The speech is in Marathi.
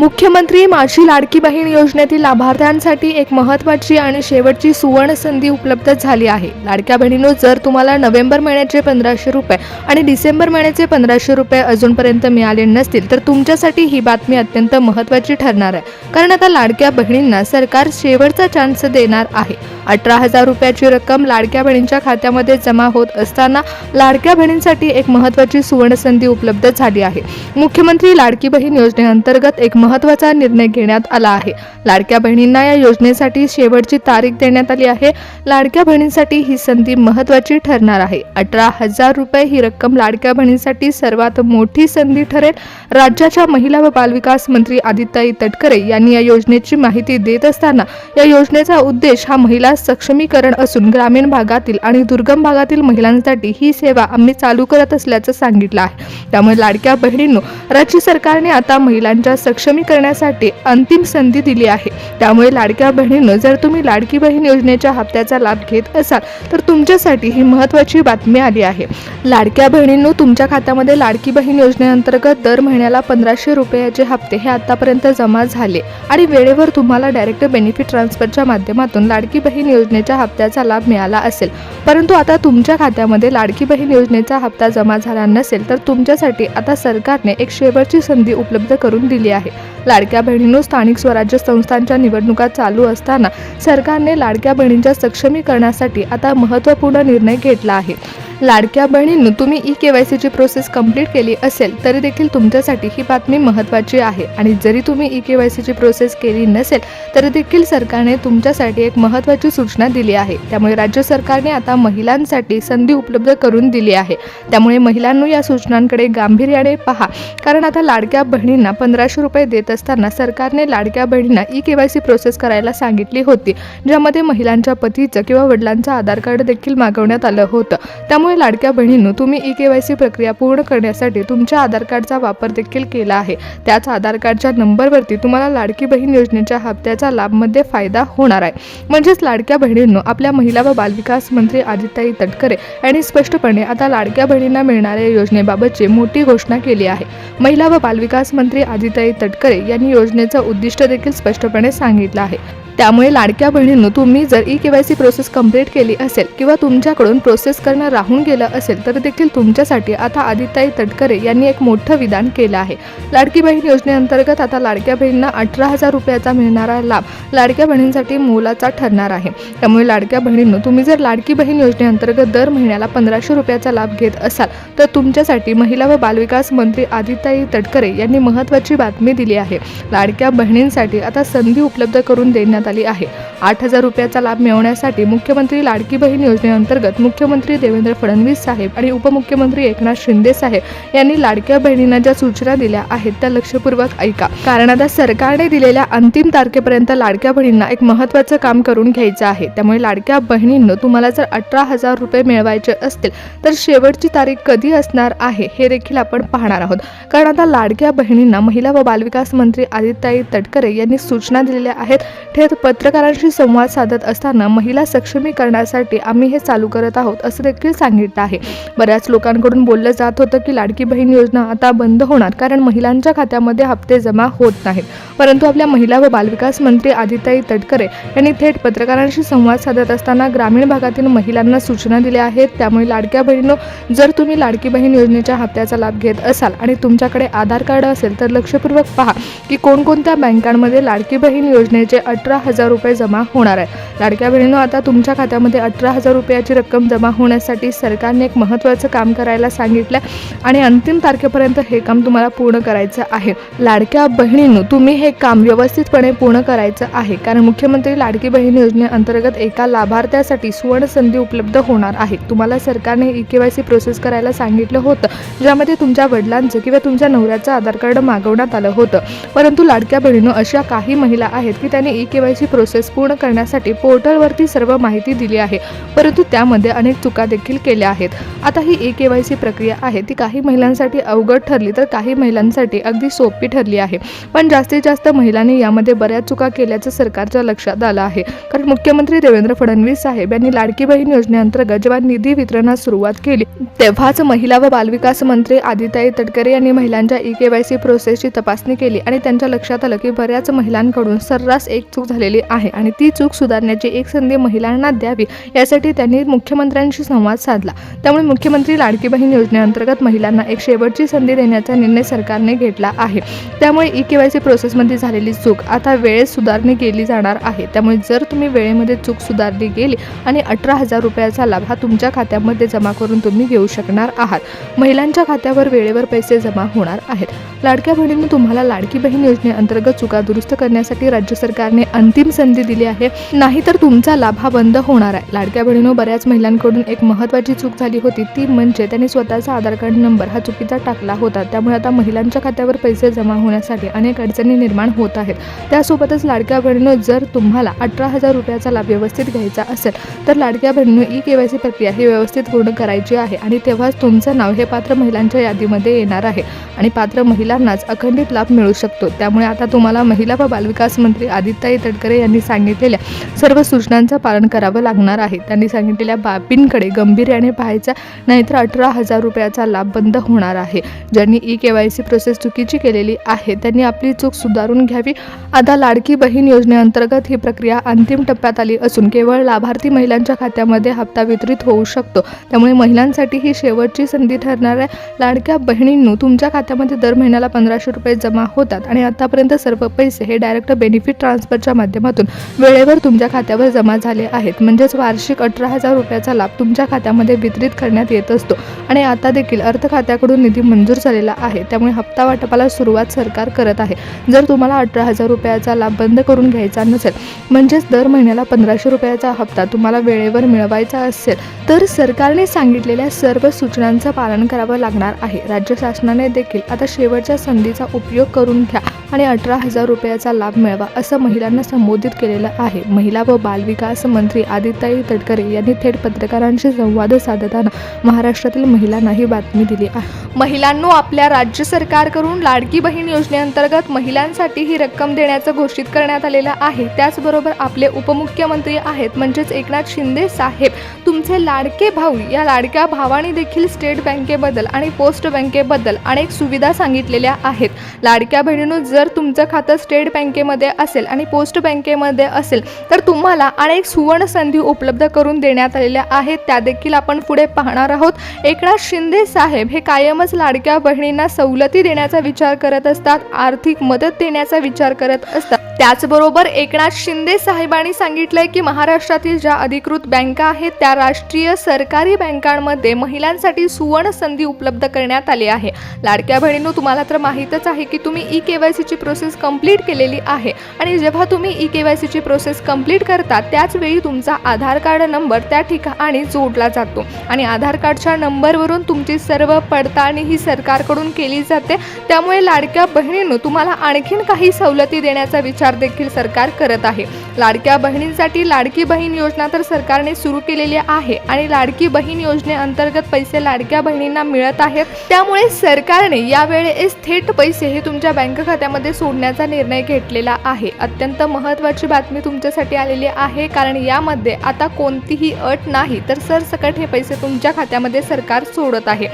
मुख्यमंत्री माझी लाडकी बहीण योजनेतील लाभार्थ्यांसाठी एक महत्त्वाची आणि शेवटची सुवर्ण संधी उपलब्ध झाली आहे. लाडक्या बहिणींनो, जर तुम्हाला नोव्हेंबर महिन्याचे 1500 रुपये आणि डिसेंबर महिन्याचे 1500 रुपये अजूनपर्यंत मिळाले नसतील तर तुमच्यासाठी ही बातमी अत्यंत महत्त्वाची ठरणार आहे. कारण आता लाडक्या बहिणींना सरकार शेवटचा चान्स देणार आहे. 18,000 रुपयाची रक्कम लाडक्या बहिणींच्या खात्यामध्ये जमा होत असताना लाडक्या बहिणींसाठी एक महत्त्वाची सुवर्ण संधी उपलब्ध झाली आहे. मुख्यमंत्री लाडकी बहीण योजनेअंतर्गत एक महत्त्वाचा निर्णय घेण्यात आला आहे. लाडक्या बहिणींना या योजनेसाठी शेवटची तारीख देण्यात आली आहे. लाडक्या बहिणींसाठी ही संधी महत्त्वाची ठरणार आहे. 18,000 रुपये ही रक्कम लाडक्या बहिणींसाठी सर्वात मोठी संधी ठरेल. राज्याच्या महिला व बालविकास मंत्री आदित्यताई तटकरे यांनी या योजनेची माहिती देत असताना या योजनेचा उद्देश हा महिला सक्षमीकरण असून ग्रामीण भागातील आणि दुर्गम भागातील महिलांसाठी ही सेवा आम्ही चालू करत असल्याचं सांगितलं आहे. त्यामुळे लाडक्या बहिणींनो, राज्य सरकारने आता महिलांच्या सक्षमीकरणासाठी अंतिम संधी दिली आहे. त्यामुळे लाडक्या बहिणींनो, जर तुम्ही लाडकी बहीण योजनेच्या हप्त्याचा लाभ घेत असाल तर तुमच्यासाठी ही महत्त्वाची बातमी आली आहे. लाडक्या बहिणींनो, तुमच्या खात्यामध्ये लाडकी बहीण योजनेअंतर्गत दर महिन्याला 1500 रुपयाचे हप्ते हे आतापर्यंत जमा झाले आणि वेळेवर तुम्हाला डायरेक्ट बेनिफिट ट्रान्सफरच्या माध्यमातून लाडकी बहीण योजनेच्या हप्त्याचा लाभ मिळाला असेल. परंतु आता तुमच्या खात्यामध्ये लाडकी बहीण योजनेचा हप्ता जमा झाला नसेल तर तुमच्यासाठी आता सरकारने एक शेवटची संधी उपलब्ध करून दिली आहे. लाडक्या बहिणींनो, स्थानिक स्वराज्य संस्थांच्या निवडणुका चालू असताना सरकारने लाडक्या बहिणींच्या सक्षमीकरणासाठी आता महत्त्वपूर्ण निर्णय घेतला आहे. लाडक्या बहिणींनो, तुम्ही ई-केवायसीची प्रोसेस कंप्लीट केली असेल तरी देखील तुमच्यासाठी ही बातमी महत्त्वाची आहे. आणि जरी तुम्ही ई-केवायसीची प्रोसेस केली नसेल तरी देखील सरकारने तुमच्यासाठी एक महत्त्वाची सूचना दिली आहे. त्यामुळे राज्य सरकारने आता महिलांसाठी संधी उपलब्ध करून दिली आहे. त्यामुळे महिलांनो, या सूचनांकडे गांभीर्याने पहा. कारण आता लाडक्या बहिणींना 1500 रुपये देत असताना सरकारने लाडक्या बहिणींना ई-केवायसी प्रोसेस करायला सांगितली होती, ज्यामध्ये महिलांच्या पतीचं किंवा वडिलांचं आधार कार्ड देखील मागवण्यात आलं होतं. त्यामुळे लाडक्या बहिणींनो, तुम्ही ई-केवायसी प्रक्रिया पूर्ण करण्यासाठी तुमच्या आधार कार्डचा वापर देखील केला आहे. त्याच आधार कार्डच्या नंबरवरती तुम्हाला लाडकी बहीण योजनेच्या हप्त्याचा लाभमध्ये फायदा होणार आहे. म्हणजेच लाडक्या बहिणींनो, आपल्या महिला व बालविकास मंत्री आदित्यताई तटकरे यांनी स्पष्टपणे आता लाडक्या बहिणींना मिळणाऱ्या योजनेबाबतची मोठी घोषणा केली आहे. महिला व बालविकास मंत्री आदित्यताई तटकरे यांनी योजनेचं उद्दिष्ट देखील स्पष्टपणे सांगितलं आहे. त्यामुळे लाडक्या बहिणींनो, तुम्ही जर ई-केवायसी प्रोसेस कंप्लीट केली असेल किंवा तुमच्याकडून प्रोसेस करणं राहून गेलं असेल तर देखील तुमच्यासाठी आता आदित्यताई तटकरे यांनी एक मोठं विधान केलं आहे. लाडकी बहीण योजनेअंतर्गत आता लाडक्या बहिणींना 18,000 रुपयाचा मिळणारा लाभ लाडक्या बहिणींसाठी मोलाचा ठरणार आहे. त्यामुळे लाडक्या बहिणींनो, तुम्ही जर लाडकी बहीण योजनेअंतर्गत दर महिन्याला 1500 रुपयाचा लाभ घेत असाल तर तुमच्यासाठी महिला व बालविकास मंत्री आदित्यताई तटकरे यांनी महत्त्वाची बातमी दिली आहे. लाडक्या बहिणींसाठी आता संधी उपलब्ध करून देण्यात आली आहे. 8,000 रुपयाचा लाभ मिळवण्यासाठी मुख्यमंत्री लाडकी बहीण योजनेअंतर्गत मुख्यमंत्री देवेंद्र फडणवीस साहेब आणि उपमुख्यमंत्री एकनाथ शिंदे साहेब यांनी लाडक्या बहिणींना ज्या सूचना दिल्या आहेत त्या लक्षपूर्वक ऐका. कारण आता सरकारने दिलेल्या अंतिम तारखेपर्यंत लाडक्या बहिणींना एक महत्त्वाचं काम करून घ्यायचं आहे. त्यामुळे लाडक्या बहिणींनो, तुम्हाला जर 18,000 रुपये मिळवायचे असतील तर शेवटची तारीख कधी असणार आहे हे देखील आपण पाहणार आहोत. कारण आता लाडक्या बहिणींना महिला व बालविकास मंत्री आदित्यताई तटकरे यांनी सूचना दिलेल्या आहेत. थेट पत्रकारांशी संवाद साधत असताना महिला सक्षमीकरणासाठी आम्ही हे चालू करत आहोत असं देखील सांगितलं आहे. बऱ्याच लोकांकडून बोललं जात होतं की लाडकी बहीण योजना आता बंद होणार कारण महिलांच्या खात्यामध्ये हप्ते जमा होत नाहीत. परंतु आपल्या महिला व बालविकास मंत्री आदित्यताई तटकरे यांनी थेट पत्रकारांशी संवाद साधत असताना ग्रामीण भागातील महिलांना सूचना दिल्या आहेत. त्यामुळे लाडक्या बहिणींनो, जर तुम्ही लाडकी बहीण योजनेच्या हप्त्याचा लाभ घेत असाल आणि तुमच्याकडे आधार कार्ड असेल तर लक्षपूर्वक पहा की कोणकोणत्या बँकांमध्ये लाडकी बहीण योजनेचे 18,000 रुपये जमा होणार आहे. लाडक्या बहिणींनो, आता तुमच्या खात्यामध्ये 18,000 रुपयाची रक्कम जमा होण्यासाठी सरकारने एक महत्त्वाचं काम करायला सांगितलं आणि अंतिम तारखेपर्यंत हे काम तुम्हाला पूर्ण करायचं आहे. लाडक्या बहिणींनो, तुम्ही हे काम व्यवस्थितपणे पूर्ण करायचं आहे. कारण मुख्यमंत्री लाडकी बहीण योजनेअंतर्गत एका लाभार्थ्यासाठी सुवर्ण संधी उपलब्ध होणार आहे. तुम्हाला सरकारने ई-केवायसी प्रोसेस करायला सांगितलं होतं, ज्यामध्ये तुमच्या वडिलांचं किंवा तुमच्या नवऱ्याचं आधार कार्ड मागवण्यात आलं होतं. परंतु लाडक्या बहिणींनो, अशा काही महिला आहेत की त्यांनी ई-केवायसी KYC प्रोसेस पूर्ण करण्यासाठी पोर्टलवरती सर्व माहिती दिली आहे, परंतु त्यामध्ये अनेक चुका देखील केल्या आहेत. आता ही KYC प्रक्रिया आहे ती काही महिलांसाठी अवघड ठरली तर काही महिलांसाठी अगदी सोपी ठरली आहे. पण जास्तीत जास्त महिलांनी यामध्ये बऱ्याच चुका केल्याचं सरकारच्या लक्षात आलं आहे. कारण मुख्यमंत्री देवेंद्र फडणवीस साहेब यांनी लाडकी बहीण योजनेअंतर्गत जेव्हा निधी वितरणास सुरुवात केली तेव्हाच महिला व बालविकास मंत्री आदिताई तटकरे यांनी महिलांच्या KYC प्रोसेसची तपासणी केली आणि त्यांच्या लक्षात आलं की बऱ्याच महिलांकडून सर्रास एक चूक झालेली आहे आणि ती चूक सुधारण्याची एक संधी महिलांना द्यावी यासाठी त्यांनी मुख्यमंत्र्यांशी संवाद साधला. त्यामुळे मुख्यमंत्री लाडकी बहीण योजनेअंतर्गत महिलांना एक शेवटची संधी देण्याचा निर्णय सरकारने घेतला आहे. त्यामुळे KYC प्रोसेसमध्ये झालेली चूक आता वेळेत सुधारणी केली जाणार आहे. त्यामुळे जर तुम्ही वेळेमध्ये चूक सुधारली गेली आणि 18,000 रुपयाचा लाभ हा तुमच्या खात्यामध्ये जमा करून तुम्ही घेऊ शकणार आहात. महिलांच्या खात्यावर वेळेवर पैसे जमा होणार आहेत. लाडक्या बहिणींनी तुम्हाला लाडकी बहीण योजनेअंतर्गत चुका दुरुस्त करण्यासाठी राज्य सरकारने अंतिम संधी दिली आहे, नाहीतर तुमचा लाभ हा बंद होणार आहे. लाडक्या बहिणींनो, बऱ्याच महिलांकडून एक महत्त्वाची चूक झाली होती, ती म्हणजे त्यांनी स्वतःचा आधार कार्ड नंबर हा चुकीचा टाकला होता. त्यामुळे आता महिलांच्या खात्यावर पैसे जमा होण्यासाठी अनेक अडचणी निर्माण होत आहेत. त्यासोबतच लाडक्या बहिणींनो, जर तुम्हाला 18,000 रुपयाचा लाभ व्यवस्थित घ्यायचा असेल तर लाडक्या बहिणींनो KYC प्रक्रिया ही व्यवस्थित पूर्ण करायची आहे आणि तेव्हाच तुमचं नाव हे पात्र महिलांच्या यादीमध्ये येणार आहे आणि पात्र महिलांनाच अखंडित लाभ मिळू शकतो. त्यामुळे आता तुम्हाला महिला व बालविकास मंत्री आदिताई तटकरे यांनी सांगितलेल्या सर्व सूचनांचं पालन करावं लागणार आहे. त्यांनी सांगितलेल्या बाबींकडे गंभीर्याने पाहायचं, नाहीतर 18,000 रुपयाचा लाभ बंद होणार आहे. ज्यांनी KYC प्रोसेस चुकीची केलेली आहे त्यांनी आपली चूक सुधारून घ्यावी. आता लाडकी बहीण योजनेअंतर्गत ही प्रक्रिया अंतिम टप्प्यात आली असून केवळ लाभार्थी महिलांच्या खात्यामध्ये हप्ता वितरित होऊ शकतो. त्यामुळे महिलांसाठी ही शेवटची संधी ठरणार आहे. लाडक्या बहिणींनो, तुमच्या खात्यामध्ये दर महिन्याला 1,500 रुपये जमा होतात आणि आतापर्यंत सर्व पैसे हे डायरेक्ट बेनिफिट ट्रान्सफरच्या माध्यमातून वेळेवर तुमच्या खात्यावर जमा झाले आहेत. म्हणजेच वार्षिक 18,000 रुपयाचा लाभ तुमच्या खात्यामध्ये वितरित करण्यात येत असतो आणि आता देखील अर्थ खात्याकडून निधी मंजूर झालेला आहे. त्यामुळे हप्ता वाटपाला सुरुवात सरकार करत आहे. जर तुम्हाला 18,000 रुपयाचा लाभ बंद करून घ्यायचा नसेल, म्हणजेच दर महिन्याला 1,500 रुपयाचा हप्ता तुम्हाला वेळेवर मिळवायचा असेल तर सरकारने सांगितलेल्या सर्व सूचनांचं पालन करावं लागणार आहे. राज्य शासनाने देखील आता शेवटच्या संधीचा उपयोग करून घ्या आणि 18,000 रुपयाचा लाभ मिळवा असं महिलांना संबोधित केलेलं आहे. महिला व बालविकास मंत्री आदिताई तटकरे यांनी थेट पत्रकारांशी संवाद साधताना महाराष्ट्रातील महिलांना ही बातमी दिली आहे. महिलांनो, आपल्या राज्य सरकारकडून लाडकी बहीण योजनेअंतर्गत महिलांसाठी ही रक्कम देण्याचं घोषित करण्यात आलेलं आहे. त्याचबरोबर आपले उपमुख्यमंत्री आहेत म्हणजेच एकनाथ शिंदे साहेब, तुमचे लाडके भाऊ, या लाडक्या भावाने देखील स्टेट बँकेबद्दल आणि पोस्ट बँकेबद्दल अनेक सुविधा सांगितलेल्या आहेत. लाडक्या बहिणींनो, जर तुमचं खातं स्टेट बँकेमध्ये असेल आणि पोस्ट बँकेमध्ये असेल तर तुम्हाला अनेक सुवर्ण संधी उपलब्ध करून देण्यात आलेल्या आहेत. त्या देखील आपण पुढे पाहणार आहोत. एकनाथ शिंदे साहेब हे कायमच लाडक्या बहिणींना सवलती देण्याचा विचार करत असतात, आर्थिक मदत देण्याचा विचार करत असतात. त्याचबरोबर एकनाथ शिंदे साहेबांनी सांगितलंय की महाराष्ट्रातील ज्या अधिकृत बँका आहेत त्या राष्ट्रीय सरकारी बँकांमध्ये महिलांसाठी सुवर्ण संधी उपलब्ध करण्यात आली आहे. लाडक्या बहिणींनो, तुम्हाला तर माहीतच आहे की तुम्ही KYC ची प्रोसेस कंप्लीट केलेली आहे आणि जेव्हा तुम्ही KYC ची प्रोसेस कंप्लीट करता त्याच वेळी तुमचा आधार कार्ड नंबर त्या ठिकाणी जोडला जातो आणि आधार कार्डच्या नंबरवरून तुमची सर्व पडताळणी ही सरकारकडून केली जाते. त्यामुळे लाडक्या बहिणींनो, तुम्हाला आणखीन काही सवलती देण्याचा विचार देखील सरकार करत आहे. लाडक्या बहिणींसाठी लाडकी बहीण योजना तर सरकारने सुरू केलेली आहे आणि लाडकी बहीण योजनेअंतर्गत पैसे लाडक्या बहिणींना मिळत आहेत. त्यामुळे सरकारने यावेळेस थेट पैसे हे तुमच्या बँक खात्यामध्ये सोडण्याचा निर्णय घेतलेला आहे. अत्यंत महत्त्वाची बातमी तुमच्यासाठी आलेली आहे, कारण यामध्ये आता कोणतीही अट नाही तर सरसकट हे पैसे तुमच्या खात्यामध्ये सरकार सोडत आहे.